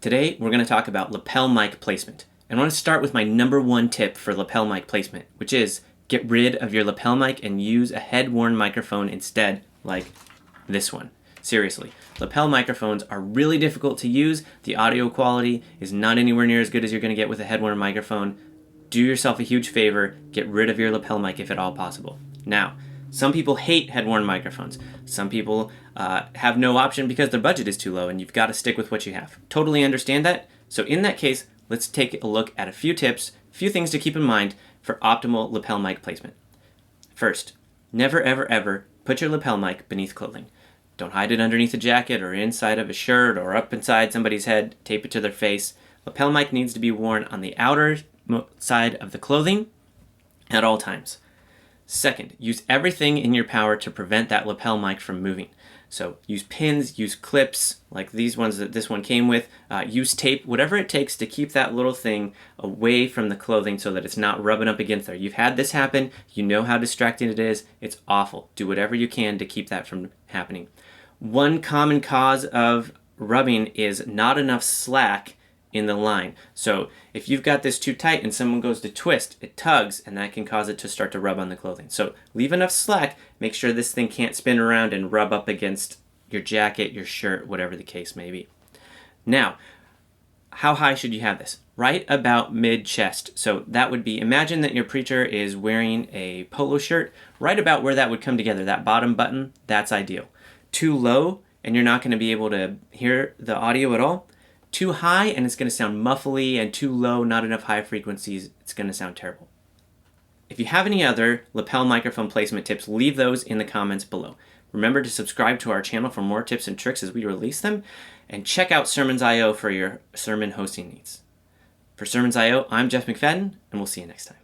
Today, we're going to talk about lapel mic placement. And I want to start with my number one tip for lapel mic placement, which is get rid of your lapel mic and use a head-worn microphone instead, like this one. Seriously, lapel microphones are really difficult to use. The audio quality is not anywhere near as good as you're going to get with a head-worn microphone. Do yourself a huge favor, get rid of your lapel mic if at all possible. Now, some people hate head-worn microphones. Some people have no option because their budget is too low and you've got to stick with what you have. Totally understand that. So in that case, let's take a look at a few tips, a few things to keep in mind for optimal lapel mic placement. First, never ever ever put your lapel mic beneath clothing. Don't hide it underneath a jacket or inside of a shirt or up inside somebody's head. Tape it to their face. Lapel mic needs to be worn on the outer side of the clothing at all times. Second, use everything in your power to prevent that lapel mic from moving. So use pins, use clips, like these ones that this one came with, use tape, whatever it takes to keep that little thing away from the clothing so that it's not rubbing up against there. You've had this happen, you know how distracting it is, it's awful. Do whatever you can to keep that from happening. One common cause of rubbing is not enough slack in the line. So if you've got this too tight and someone goes to twist, it tugs and that can cause it to start to rub on the clothing. So leave enough slack, make sure this thing can't spin around and rub up against your jacket, your shirt, whatever the case may be. Now, how high should you have this? Right about mid-chest. So that would be, imagine that your preacher is wearing a polo shirt, right about where that would come together, that bottom button, that's ideal. Too low and you're not going to be able to hear the audio at all. Too high and it's going to sound muffly, and too low, not enough high frequencies, it's going to sound terrible. If you have any other lapel microphone placement tips, leave those in the comments below. Remember to subscribe to our channel for more tips and tricks as we release them, and check out Sermons.io for your sermon hosting needs. For Sermons.io, I'm Jeff McFadden, and we'll see you next time.